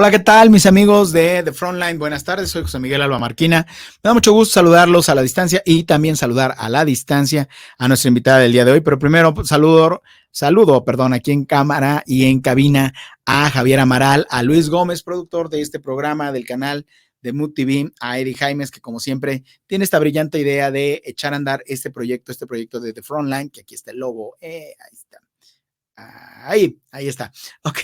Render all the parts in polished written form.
Hola, ¿qué tal, mis amigos de The Frontline? Buenas tardes, soy José Miguel Alba Marquina. Me da mucho gusto saludarlos a la distancia y también saludar a la distancia a nuestra invitada del día de hoy. Pero primero saludo, aquí en cámara y en cabina a Javier Amaral, a Luis Gómez, productor de este programa del canal de Mood TV, a Eddie Jaimes, que como siempre tiene esta brillante idea de echar a andar este proyecto de The Frontline, que aquí está el logo, ahí está. Ahí está. Ok.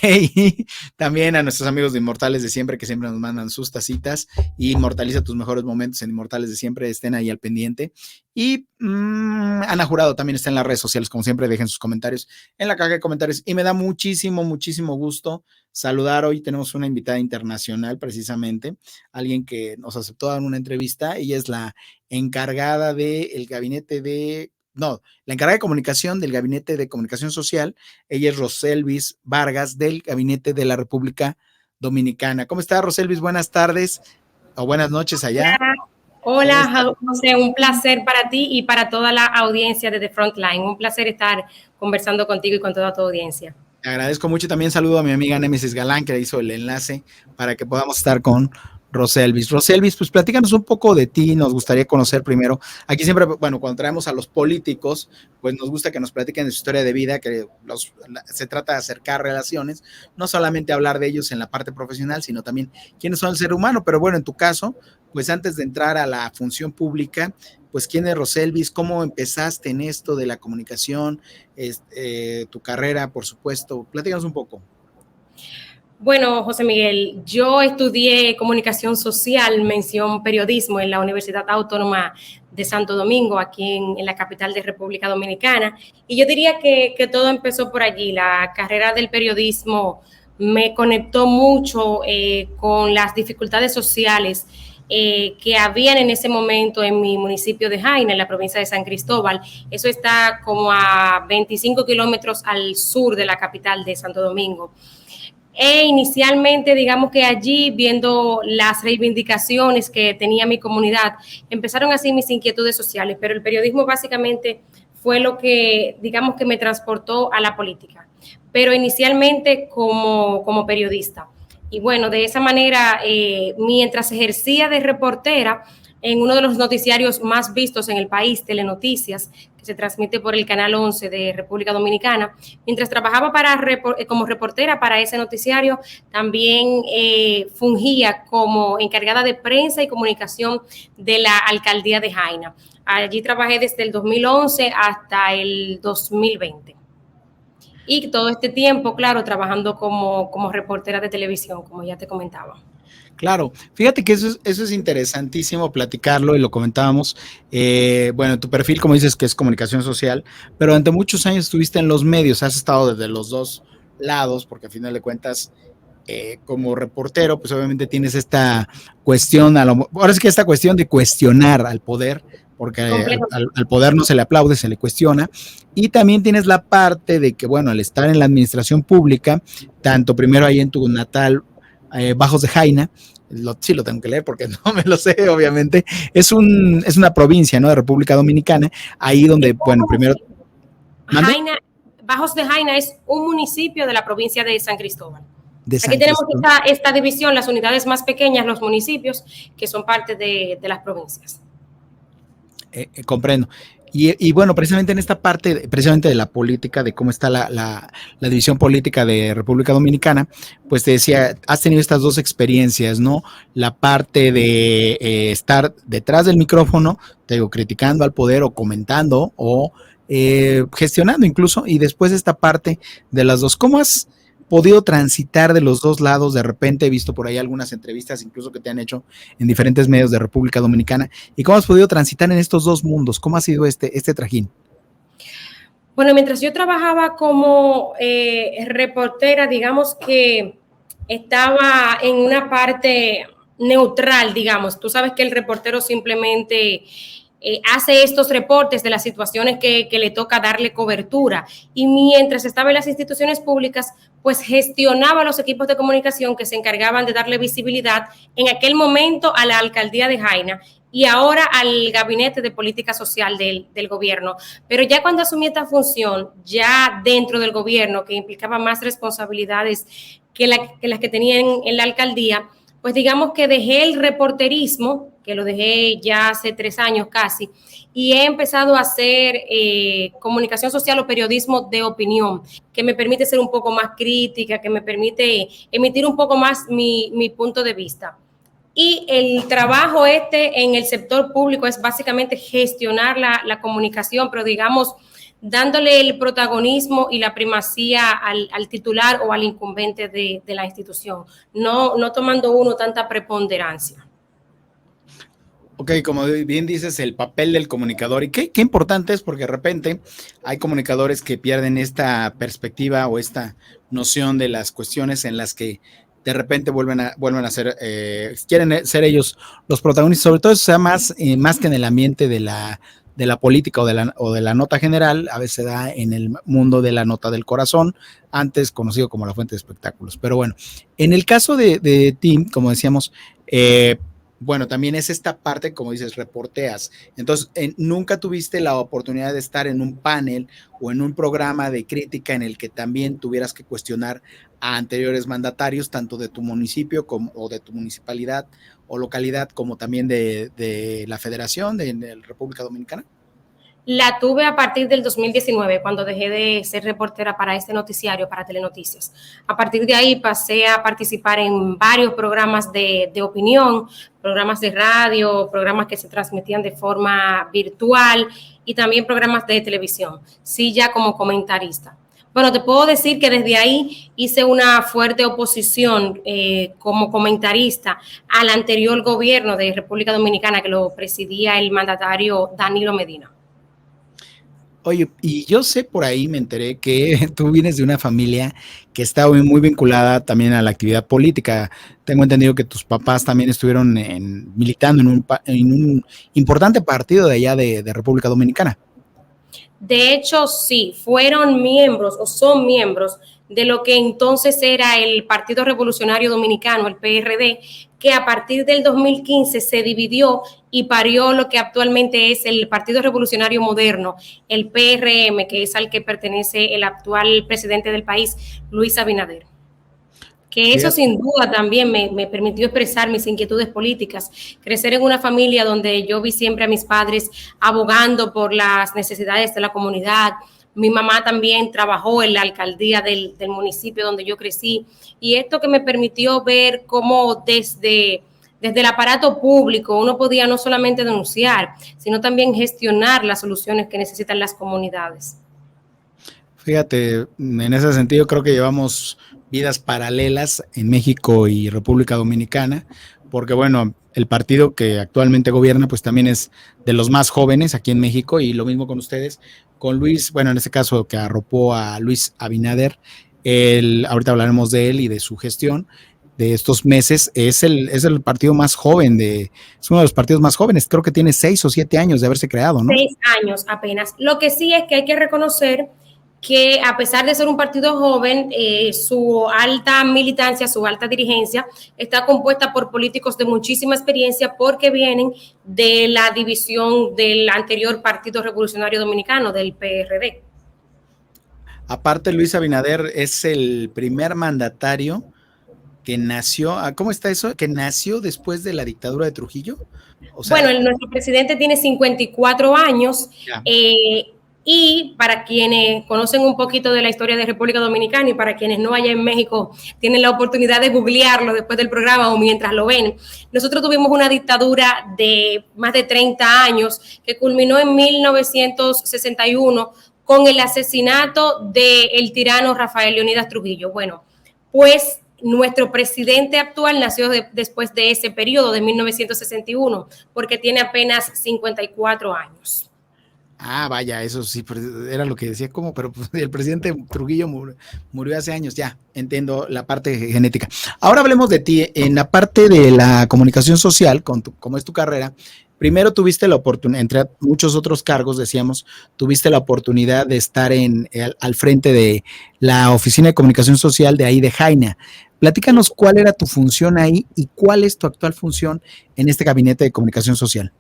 También a nuestros amigos de Inmortales de Siempre, que siempre nos mandan sus tacitas. Y inmortaliza tus mejores momentos en Inmortales de Siempre. Estén ahí al pendiente. Y Ana Jurado también está en las redes sociales. Como siempre, dejen sus comentarios en la caja de comentarios. Y me da muchísimo gusto saludar. Hoy tenemos una invitada internacional, precisamente. Alguien que nos aceptó dar una entrevista. Ella es la encargada del gabinete la encargada de comunicación del Gabinete de Comunicación Social. Ella es Roselvis Vargas del Gabinete de la República Dominicana. ¿Cómo está, Roselvis? Buenas tardes o buenas noches allá. Hola, José, un placer para ti y para toda la audiencia de The Frontline. Un placer estar conversando contigo y con toda tu audiencia. Te agradezco mucho. También saludo a mi amiga Némesis Galán, que hizo el enlace para que podamos estar con Roselvis. Roselvis, pues platícanos un poco de ti, nos gustaría conocer primero. Aquí siempre, bueno, cuando traemos a los políticos, pues nos gusta que nos platiquen de su historia de vida, que se trata de acercar relaciones, no solamente hablar de ellos en la parte profesional, sino también quiénes son el ser humano. Pero bueno, en tu caso, pues antes de entrar a la función pública, pues quién es Roselvis, cómo empezaste en esto de la comunicación, tu carrera, por supuesto. Platícanos un poco. Bueno, José Miguel, yo estudié comunicación social, mención periodismo en la Universidad Autónoma de Santo Domingo, aquí en la capital de República Dominicana. Y yo diría que todo empezó por allí. La carrera del periodismo me conectó mucho con las dificultades sociales que habían en ese momento en mi municipio de Jaina, en la provincia de San Cristóbal. Eso está como a 25 kilómetros al sur de la capital de Santo Domingo. Inicialmente, digamos que allí, viendo las reivindicaciones que tenía mi comunidad, empezaron así mis inquietudes sociales, pero el periodismo básicamente fue lo que, digamos, que me transportó a la política, pero inicialmente como periodista. Y bueno, de esa manera, mientras ejercía de reportera en uno de los noticiarios más vistos en el país, Telenoticias, que se transmite por el Canal 11 de República Dominicana, mientras trabajaba como reportera para ese noticiario, también fungía como encargada de prensa y comunicación de la alcaldía de Jaina. Allí trabajé desde el 2011 hasta el 2020. Y todo este tiempo, claro, trabajando como reportera de televisión, como ya te comentaba. Claro, fíjate que eso es interesantísimo platicarlo y lo comentábamos. Bueno, tu perfil, como dices, que es comunicación social, pero durante muchos años estuviste en los medios, has estado desde los dos lados, porque al final de cuentas, como reportero, pues obviamente tienes esta cuestión, ahora es que esta cuestión de cuestionar al poder, porque al poder no se le aplaude, se le cuestiona, y también tienes la parte de que, bueno, al estar en la administración pública, tanto primero ahí en tu natal Bajos de Jaina, sí lo tengo que leer porque no me lo sé, obviamente, es una provincia, ¿no?, de República Dominicana, ahí donde, bueno, primero... Jaina, Bajos de Jaina es un municipio de la provincia de San Cristóbal. Aquí tenemos esta división, las unidades más pequeñas, los municipios, que son parte de las provincias. Comprendo. Y bueno, precisamente en esta parte, precisamente de la política, de cómo está la división política de República Dominicana, pues te decía, has tenido estas dos experiencias, ¿no? La parte de estar detrás del micrófono, te digo, criticando al poder o comentando o gestionando incluso, y después esta parte de las dos. ¿Cómo has podido transitar de los dos lados? De repente he visto por ahí algunas entrevistas incluso que te han hecho en diferentes medios de República Dominicana. ¿Y cómo has podido transitar en estos dos mundos? ¿Cómo ha sido este trajín? Bueno, mientras yo trabajaba como reportera, digamos que estaba en una parte neutral, digamos. Tú sabes que el reportero simplemente hace estos reportes de las situaciones que le toca darle cobertura. Y mientras estaba en las instituciones públicas, pues gestionaba los equipos de comunicación que se encargaban de darle visibilidad en aquel momento a la alcaldía de Jaina y ahora al Gabinete de Política Social del gobierno. Pero ya cuando asumí esta función, ya dentro del gobierno, que implicaba más responsabilidades que las que tenía en la alcaldía, pues digamos que dejé el reporterismo, que lo dejé ya hace 3 años casi, y he empezado a hacer comunicación social o periodismo de opinión, que me permite ser un poco más crítica, que me permite emitir un poco más mi punto de vista. Y el trabajo en el sector público es básicamente gestionar la comunicación, pero digamos, dándole el protagonismo y la primacía al titular o al incumbente de la institución, no tomando uno tanta preponderancia. Ok, como bien dices, el papel del comunicador, y qué importante es, porque de repente hay comunicadores que pierden esta perspectiva o esta noción de las cuestiones en las que de repente vuelven a ser, quieren ser ellos los protagonistas, sobre todo eso sea más que en el ambiente de la política o de la nota general, a veces se da en el mundo de la nota del corazón, antes conocido como la fuente de espectáculos. Pero bueno, en el caso de ti, como decíamos, bueno, también es esta parte, como dices, reporteas. Entonces, ¿nunca tuviste la oportunidad de estar en un panel o en un programa de crítica en el que también tuvieras que cuestionar a anteriores mandatarios, tanto de tu municipio o de tu municipalidad o localidad, como también de la Federación de la República Dominicana? La tuve a partir del 2019, cuando dejé de ser reportera para este noticiario, para Telenoticias. A partir de ahí pasé a participar en varios programas de opinión, programas de radio, programas que se transmitían de forma virtual y también programas de televisión, sí, ya como comentarista. Bueno, te puedo decir que desde ahí hice una fuerte oposición como comentarista al anterior gobierno de República Dominicana, que lo presidía el mandatario Danilo Medina. Oye, y yo sé, por ahí me enteré que tú vienes de una familia que está muy vinculada también a la actividad política. Tengo entendido que tus papás también estuvieron militando en un importante partido de allá de República Dominicana. De hecho, sí, fueron miembros o son miembros de lo que entonces era el Partido Revolucionario Dominicano, el PRD, que a partir del 2015 se dividió y parió lo que actualmente es el Partido Revolucionario Moderno, el PRM, que es al que pertenece el actual presidente del país, Luis Abinader. Que eso sin duda también me permitió expresar mis inquietudes políticas, crecer en una familia donde yo vi siempre a mis padres abogando por las necesidades de la comunidad. Mi mamá también trabajó en la alcaldía del municipio donde yo crecí, y esto que me permitió ver cómo desde el aparato público uno podía no solamente denunciar, sino también gestionar las soluciones que necesitan las comunidades. Fíjate, en ese sentido creo que llevamos vidas paralelas en México y República Dominicana, porque bueno, el partido que actualmente gobierna pues también es de los más jóvenes aquí en México, y lo mismo con ustedes, con Luis, bueno, en este caso que arropó a Luis Abinader, ahorita hablaremos de él y de su gestión de estos meses, es el partido más joven, es uno de los partidos más jóvenes, creo que tiene 6 o 7 años de haberse creado, ¿no? 6 años apenas. Lo que sí es que hay que reconocer que a pesar de ser un partido joven, su alta militancia, su alta dirigencia está compuesta por políticos de muchísima experiencia, porque vienen de la división del anterior Partido Revolucionario Dominicano, del PRD. Aparte, Luis Abinader es el primer mandatario que nació, ¿cómo está eso? Que nació después de la dictadura de Trujillo. O sea, bueno, nuestro presidente tiene 54 años. Y para quienes conocen un poquito de la historia de República Dominicana, y para quienes no allá en México tienen la oportunidad de googlearlo después del programa o mientras lo ven, nosotros tuvimos una dictadura de más de 30 años que culminó en 1961 con el asesinato del tirano Rafael Leónidas Trujillo. Bueno, pues nuestro presidente actual nació después de ese periodo de 1961, porque tiene apenas 54 años. Ah, vaya, eso sí, era lo que decía, ¿cómo? Pero pues, el presidente Trujillo murió hace años, ya, entiendo la parte genética. Ahora hablemos de ti, en la parte de la comunicación social, como es tu carrera. Primero tuviste la oportunidad, entre muchos otros cargos, decíamos, tuviste la oportunidad de estar al frente de la Oficina de Comunicación Social de ahí de Jaina. Platícanos cuál era tu función ahí y cuál es tu actual función en este gabinete de comunicación social.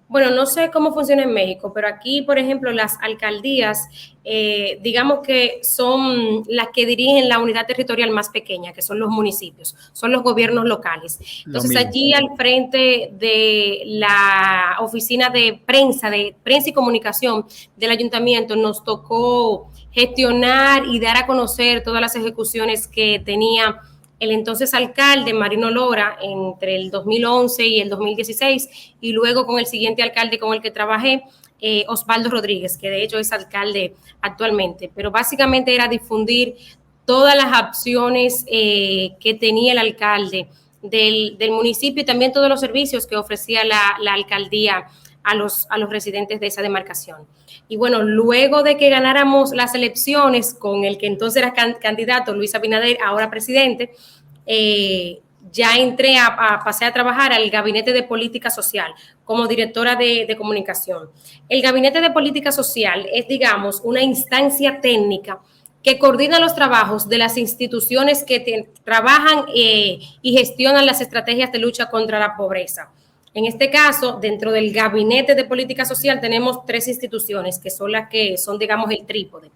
Bueno, no sé cómo funciona en México, pero aquí, por ejemplo, las alcaldías, digamos que son las que dirigen la unidad territorial más pequeña, que son los municipios, son los gobiernos locales. Lo Entonces, mismo. allí al frente de la oficina de prensa y comunicación del ayuntamiento, nos tocó gestionar y dar a conocer todas las ejecuciones que tenía el entonces alcalde Marino Lora entre el 2011 y el 2016, y luego con el siguiente alcalde con el que trabajé, Osvaldo Rodríguez, que de hecho es alcalde actualmente. Pero básicamente era difundir todas las acciones que tenía el alcalde del municipio y también todos los servicios que ofrecía la alcaldía a los residentes de esa demarcación. Y bueno, luego de que ganáramos las elecciones con el que entonces era candidato, Luis Abinader, ahora presidente, ya pasé a trabajar al Gabinete de Política Social como directora de comunicación. El Gabinete de Política Social es, digamos, una instancia técnica que coordina los trabajos de las instituciones que trabajan y gestionan las estrategias de lucha contra la pobreza. En este caso, dentro del Gabinete de Política Social tenemos 3 instituciones que son las que son, digamos, el trípode,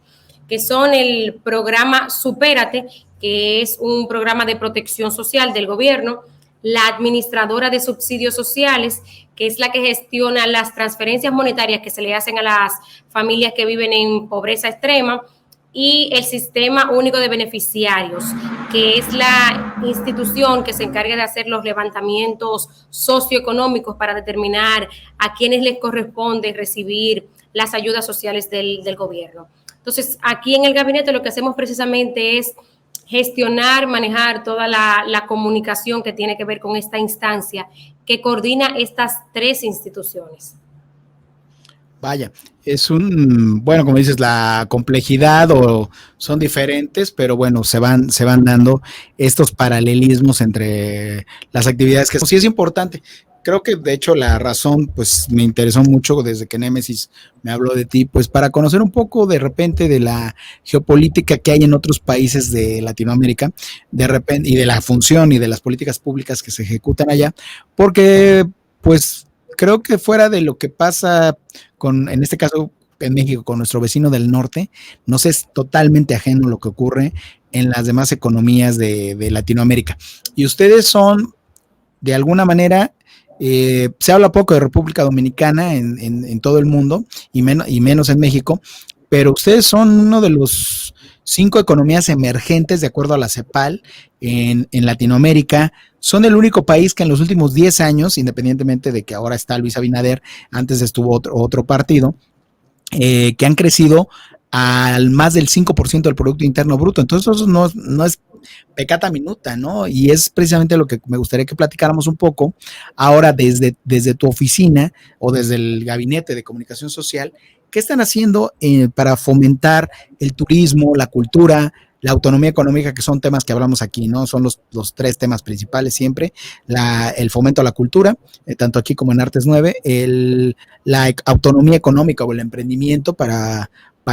que son el programa Supérate, que es un programa de protección social del gobierno, la administradora de subsidios sociales, que es la que gestiona las transferencias monetarias que se le hacen a las familias que viven en pobreza extrema, y el Sistema Único de Beneficiarios, que es la institución que se encarga de hacer los levantamientos socioeconómicos para determinar a quienes les corresponde recibir las ayudas sociales del gobierno. Entonces, aquí en el gabinete lo que hacemos precisamente es gestionar, manejar toda la comunicación que tiene que ver con esta instancia que coordina estas 3 instituciones. Vaya, bueno, como dices, la complejidad o son diferentes, pero bueno, se van dando estos paralelismos entre las actividades que sí es importante. Creo que de hecho la razón, pues me interesó mucho desde que Némesis me habló de ti, pues para conocer un poco de repente de la geopolítica que hay en otros países de Latinoamérica, de repente, y de la función y de las políticas públicas que se ejecutan allá, porque pues creo que fuera de lo que pasa en este caso en México, con nuestro vecino del norte, nos es totalmente ajeno lo que ocurre en las demás economías de Latinoamérica. Y ustedes son, de alguna manera, se habla poco de República Dominicana en todo el mundo y menos en México, pero ustedes son uno de los 5 economías emergentes de acuerdo a la CEPAL en Latinoamérica. Son el único país que en los últimos 10 años, independientemente de que ahora está Luis Abinader, antes estuvo otro partido, que han crecido al más del 5% del Producto Interno Bruto. Entonces eso no es pecata minuta, ¿no? Y es precisamente lo que me gustaría que platicáramos un poco ahora desde tu oficina o desde el Gabinete de Comunicación Social. ¿Qué están haciendo para fomentar el turismo, la cultura, la autonomía económica, que son temas que hablamos aquí, ¿no? Son los 3 temas principales siempre: el fomento a la cultura, tanto aquí como en Artes 9, la autonomía económica o el emprendimiento para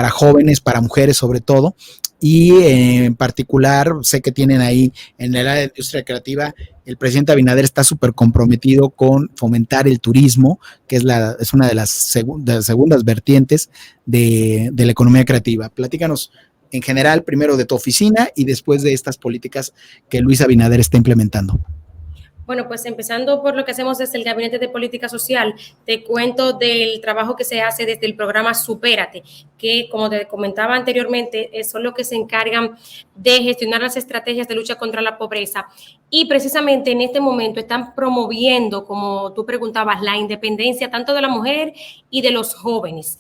jóvenes, para mujeres sobre todo, y en particular sé que tienen ahí en el área de industria creativa, el presidente Abinader está súper comprometido con fomentar el turismo, que es una de las segundas vertientes de la economía creativa. Platícanos en general, primero de tu oficina y después de estas políticas que Luis Abinader está implementando. Bueno, pues empezando por lo que hacemos desde el Gabinete de Política Social, te cuento del trabajo que se hace desde el programa Supérate, que, como te comentaba anteriormente, son los que se encargan de gestionar las estrategias de lucha contra la pobreza. Y precisamente en este momento están promoviendo, como tú preguntabas, la independencia tanto de la mujer y de los jóvenes.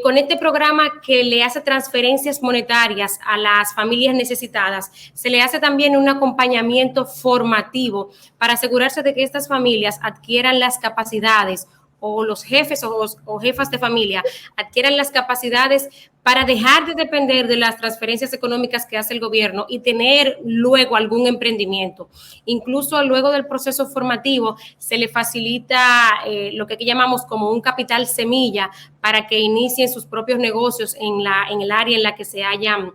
Con este programa que le hace transferencias monetarias a las familias necesitadas, se le hace también un acompañamiento formativo para asegurarse de que estas familias adquieran las capacidades, o los jefes o jefas de familia adquieran las capacidades para dejar de depender de las transferencias económicas que hace el gobierno y tener luego algún emprendimiento. Incluso luego del proceso formativo se le facilita lo que aquí llamamos como un capital semilla para que inicien sus propios negocios en el área en la que se hayan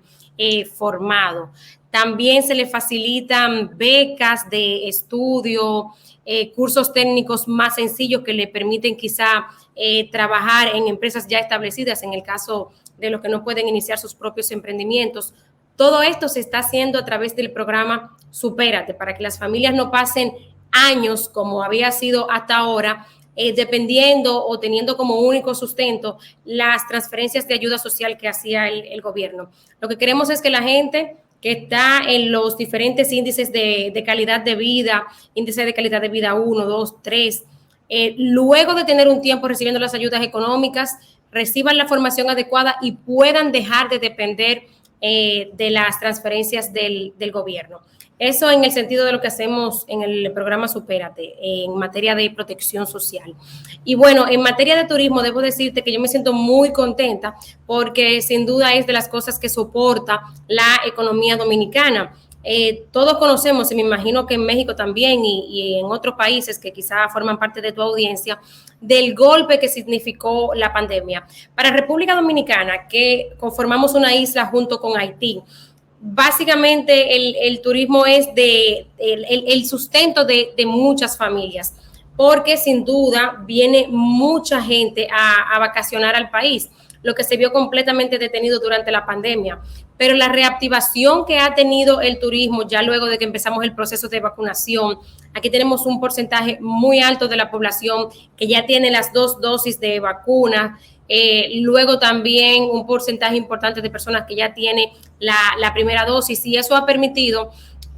formado. También se le facilitan becas de estudio, cursos técnicos más sencillos que le permiten quizá trabajar en empresas ya establecidas, en el caso de los que no pueden iniciar sus propios emprendimientos. Todo esto se está haciendo a través del programa Supérate, para que las familias no pasen años, como había sido hasta ahora, dependiendo o teniendo como único sustento las transferencias de ayuda social que hacía el gobierno. Lo que queremos es que la gente que está en los diferentes índices de calidad de vida, índice de calidad de vida 1, 2, 3, luego de tener un tiempo recibiendo las ayudas económicas, reciban la formación adecuada y puedan dejar de depender de las transferencias del gobierno. Eso en el sentido de lo que hacemos en el programa Supérate, en materia de protección social. Y bueno, en materia de turismo, debo decirte que yo me siento muy contenta porque sin duda es de las cosas que soporta la economía dominicana. Todos conocemos, y me imagino que en México también y en otros países que quizá forman parte de tu audiencia, del golpe que significó la pandemia. Para República Dominicana, que conformamos una isla junto con Haití, básicamente el turismo es el sustento de muchas familias, porque sin duda viene mucha gente a vacacionar al país, lo que se vio completamente detenido durante la pandemia. Pero la reactivación que ha tenido el turismo ya luego de que empezamos el proceso de vacunación, aquí tenemos un porcentaje muy alto de la población que ya tiene las 2 dosis de vacuna. Luego también un porcentaje importante de personas que ya tiene la primera dosis, y eso ha permitido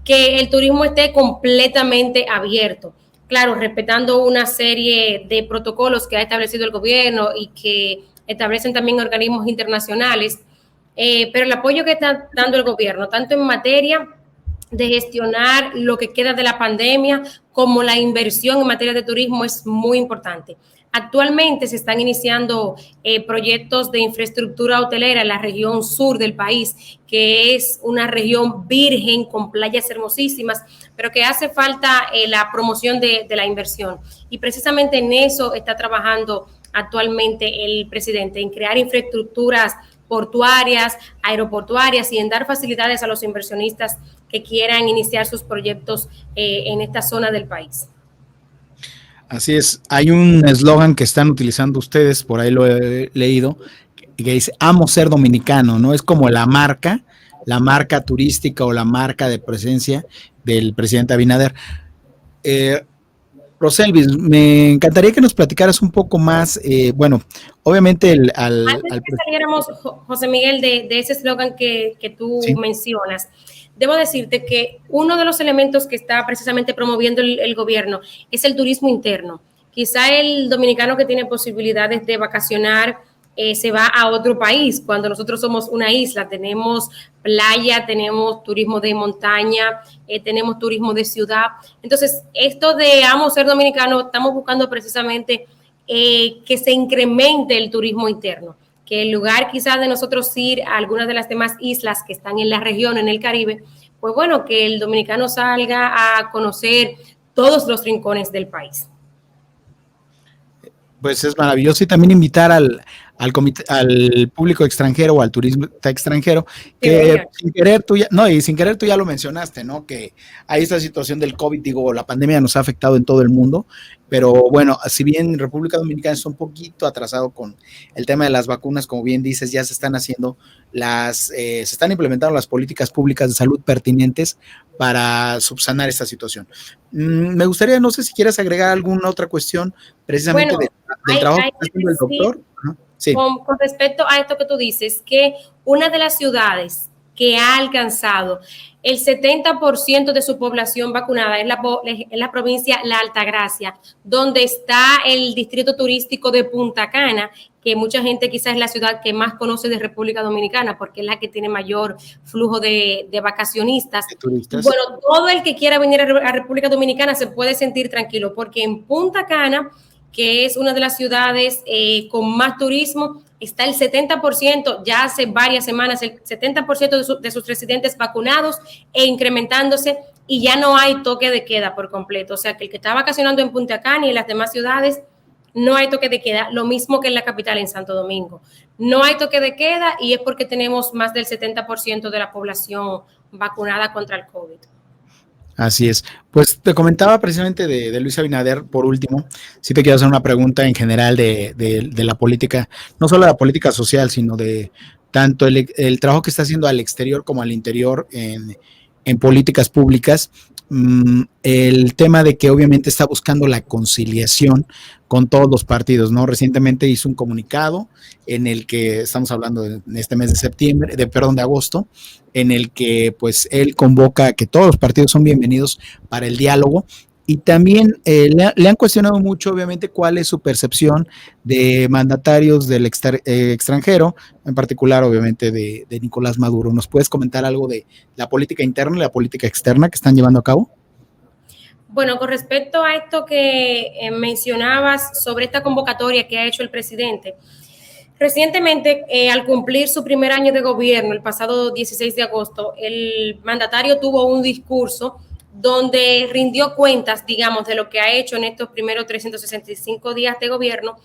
que el turismo esté completamente abierto. Claro, respetando una serie de protocolos que ha establecido el gobierno y que establecen también organismos internacionales, pero el apoyo que está dando el gobierno, tanto en materia de gestionar lo que queda de la pandemia como la inversión en materia de turismo, es muy importante. Actualmente se están iniciando proyectos de infraestructura hotelera en la región sur del país, que es una región virgen con playas hermosísimas, pero que hace falta la promoción de la inversión. Y precisamente en eso está trabajando actualmente el presidente, en crear infraestructuras portuarias, aeroportuarias y en dar facilidades a los inversionistas que quieran iniciar sus proyectos en esta zona del país. Así es, hay un eslogan que están utilizando ustedes, por ahí lo he leído, que dice, amo ser dominicano, ¿no? Es como la marca turística o la marca de presencia del presidente Abinader. Roselvis, me encantaría que nos platicaras un poco más, bueno, obviamente Antes de que saliéramos, José Miguel, de ese eslogan que tú mencionas, debo decirte que uno de los elementos que está precisamente promoviendo el gobierno es el turismo interno. Quizá el dominicano que tiene posibilidades de vacacionar se va a otro país, cuando nosotros somos una isla, tenemos playa, tenemos turismo de montaña, tenemos turismo de ciudad. Entonces, esto de amo ser dominicano, estamos buscando precisamente que se incremente el turismo interno, que en lugar quizás de nosotros ir a algunas de las demás islas que están en la región, en el Caribe, pues bueno, que el dominicano salga a conocer todos los rincones del país. Pues es maravilloso, y también invitar al público extranjero o al turista extranjero, que sin querer tú ya lo mencionaste, ¿no? Que hay esta situación del COVID, digo, la pandemia nos ha afectado en todo el mundo, pero bueno, si bien República Dominicana está un poquito atrasado con el tema de las vacunas, como bien dices, ya se están haciendo se están implementando las políticas públicas de salud pertinentes para subsanar esta situación. Me gustaría, no sé si quieres agregar alguna otra cuestión precisamente del trabajo que está haciendo el doctor. Sí. Con respecto a esto que tú dices, que una de las ciudades que ha alcanzado el 70% de su población vacunada es la provincia La Altagracia, donde está el distrito turístico de Punta Cana, que mucha gente quizás es la ciudad que más conoce de República Dominicana, porque es la que tiene mayor flujo de vacacionistas. Bueno, todo el que quiera venir a República Dominicana se puede sentir tranquilo, porque en Punta Cana, que es una de las ciudades con más turismo, está el 70%, ya hace varias semanas, el 70% de sus residentes vacunados e incrementándose, y ya no hay toque de queda por completo. O sea, que el que está vacacionando en Punta Cana y en las demás ciudades, no hay toque de queda, lo mismo que en la capital, en Santo Domingo. No hay toque de queda, y es porque tenemos más del 70% de la población vacunada contra el COVID. Así es. Pues te comentaba precisamente de Luis Abinader, por último, sí te quiero hacer una pregunta en general de la política, no solo la política social, sino de tanto el trabajo que está haciendo al exterior como al interior en políticas públicas. El tema de que obviamente está buscando la conciliación con todos los partidos, ¿no? Recientemente hizo un comunicado en el que estamos hablando en este mes de septiembre, de agosto, en el que pues él convoca a que todos los partidos son bienvenidos para el diálogo. Y también le han cuestionado mucho, obviamente, cuál es su percepción de mandatarios del extranjero, en particular, obviamente, de Nicolás Maduro. ¿Nos puedes comentar algo de la política interna y la política externa que están llevando a cabo? Bueno, con respecto a esto que mencionabas sobre esta convocatoria que ha hecho el presidente, recientemente, al cumplir su primer año de gobierno, el pasado 16 de agosto, el mandatario tuvo un discurso donde rindió cuentas, digamos, de lo que ha hecho en estos primeros 365 días de gobierno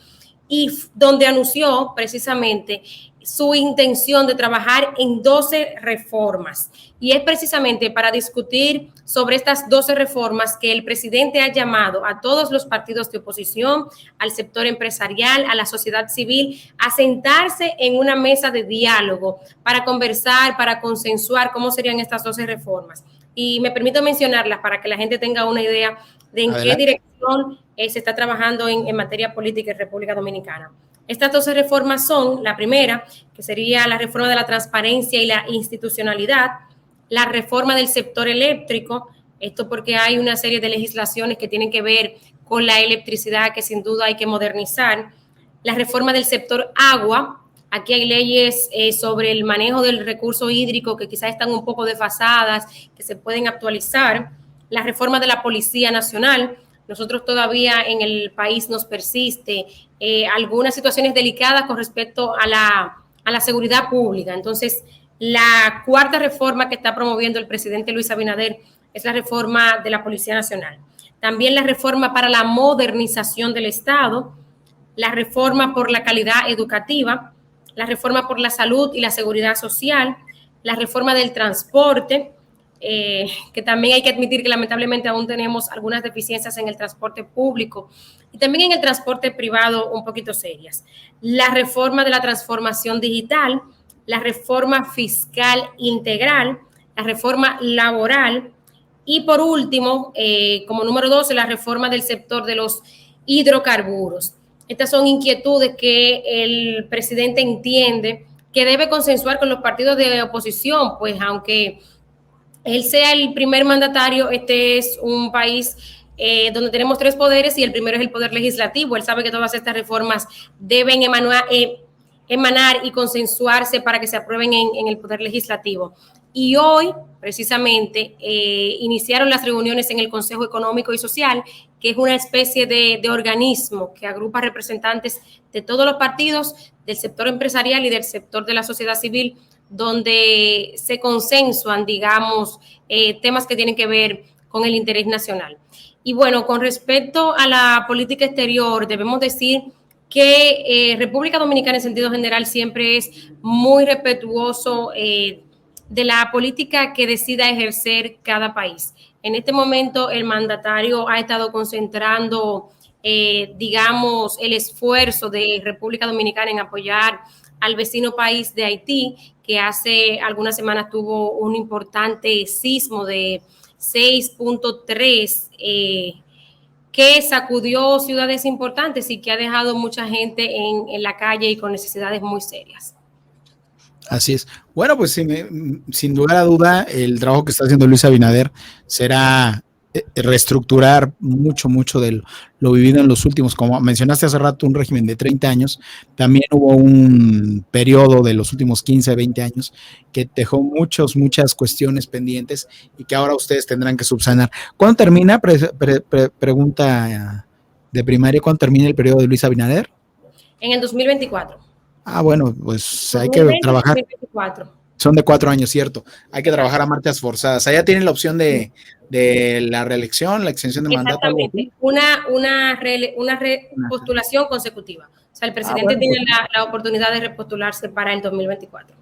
y donde anunció precisamente su intención de trabajar en 12 reformas. Y es precisamente para discutir sobre estas 12 reformas que el presidente ha llamado a todos los partidos de oposición, al sector empresarial, a la sociedad civil, a sentarse en una mesa de diálogo para conversar, para consensuar cómo serían estas 12 reformas. Y me permito mencionarlas para que la gente tenga una idea de en qué dirección se está trabajando en materia política en República Dominicana. Estas 12 reformas son, la primera, que sería la reforma de la transparencia y la institucionalidad, la reforma del sector eléctrico, esto porque hay una serie de legislaciones que tienen que ver con la electricidad que sin duda hay que modernizar, la reforma del sector agua. Aquí hay leyes sobre el manejo del recurso hídrico que quizás están un poco desfasadas, que se pueden actualizar. La reforma de la Policía Nacional. Nosotros todavía en el país nos persiste algunas situaciones delicadas con respecto a la seguridad pública. Entonces, la cuarta reforma que está promoviendo el presidente Luis Abinader es la reforma de la Policía Nacional. También la reforma para la modernización del Estado, la reforma por la calidad educativa, la reforma por la salud y la seguridad social, la reforma del transporte, que también hay que admitir que lamentablemente aún tenemos algunas deficiencias en el transporte público y también en el transporte privado un poquito serias. La reforma de la transformación digital, la reforma fiscal integral, la reforma laboral y por último, como número 12, la reforma del sector de los hidrocarburos. Estas son inquietudes que el presidente entiende que debe consensuar con los partidos de oposición, pues aunque él sea el primer mandatario, este es un país donde tenemos 3 poderes y el primero es el poder legislativo. Él sabe que todas estas reformas deben emanar y consensuarse para que se aprueben en el poder legislativo. Y hoy, precisamente, iniciaron las reuniones en el Consejo Económico y Social, que es una especie de organismo que agrupa representantes de todos los partidos, del sector empresarial y del sector de la sociedad civil, donde se consensuan, digamos, temas que tienen que ver con el interés nacional. Y bueno, con respecto a la política exterior, debemos decir que República Dominicana en sentido general siempre es muy respetuoso de la política que decida ejercer cada país. En este momento el mandatario ha estado concentrando, digamos, el esfuerzo de República Dominicana en apoyar al vecino país de Haití, que hace algunas semanas tuvo un importante sismo de 6.3 que sacudió ciudades importantes y que ha dejado mucha gente en la calle y con necesidades muy serias. Así es. Bueno, pues sin lugar a duda, el trabajo que está haciendo Luis Abinader será reestructurar mucho de lo vivido en los últimos, como mencionaste hace rato, un régimen de 30 años. También hubo un periodo de los últimos 15, 20 años que dejó muchas cuestiones pendientes y que ahora ustedes tendrán que subsanar. ¿Cuándo termina? Pregunta de primaria, ¿cuándo termina el periodo de Luis Abinader? En el 2024. Ah, bueno, pues hay que trabajar. 2024. Son de 4 años, cierto. Hay que trabajar a marchas forzadas. Allá tienen la opción de la reelección, la extensión de mandato. Exactamente. Una repostulación consecutiva. O sea, el presidente tiene la oportunidad de repostularse para el 2024.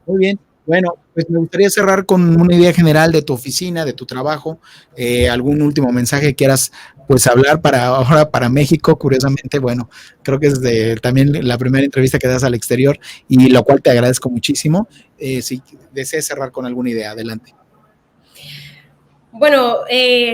Muy bien. Bueno, pues me gustaría cerrar con una idea general de tu oficina, de tu trabajo, algún último mensaje que quieras pues hablar para ahora para México, curiosamente, bueno, creo que es también la primera entrevista que das al exterior y lo cual te agradezco muchísimo. Si deseas cerrar con alguna idea, adelante. Bueno,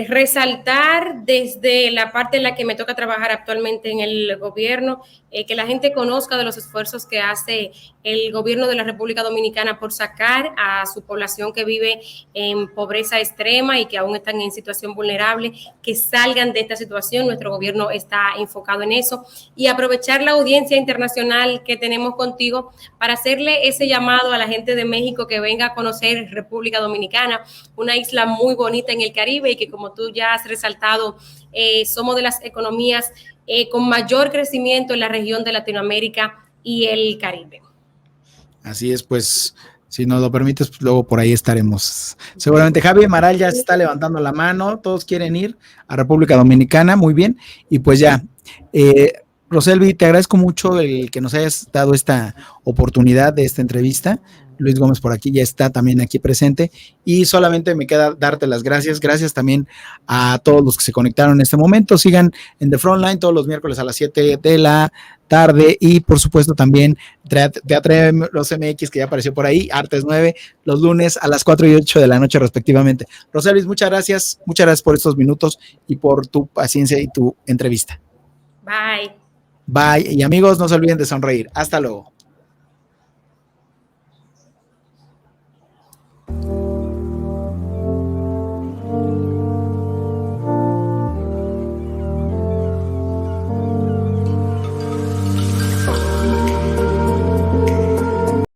resaltar desde la parte en la que me toca trabajar actualmente en el gobierno, que la gente conozca de los esfuerzos que hace el gobierno de la República Dominicana por sacar a su población que vive en pobreza extrema y que aún están en situación vulnerable, que salgan de esta situación. Nuestro gobierno está enfocado en eso y aprovechar la audiencia internacional que tenemos contigo para hacerle ese llamado a la gente de México que venga a conocer República Dominicana, una isla muy bonita en el Caribe y que, como tú ya has resaltado, somos de las economías con mayor crecimiento en la región de Latinoamérica y el Caribe. Así es, pues, si nos lo permites, pues luego por ahí estaremos. Seguramente Javi Maral ya está levantando la mano, todos quieren ir a República Dominicana, muy bien, y pues ya, Roselvi, te agradezco mucho el que nos hayas dado esta oportunidad de esta entrevista. Luis Gómez por aquí ya está también aquí presente y solamente me queda darte las gracias. Gracias también a todos los que se conectaron en este momento. Sigan en The Frontline todos los miércoles a las 7 de la tarde y por supuesto también Teatro Los MX que ya apareció por ahí, Artes 9, los lunes a las 4 y 8 de la noche respectivamente. Roselvis, muchas gracias por estos minutos y por tu paciencia y tu entrevista. Bye. Bye y amigos, no se olviden de sonreír. Hasta luego.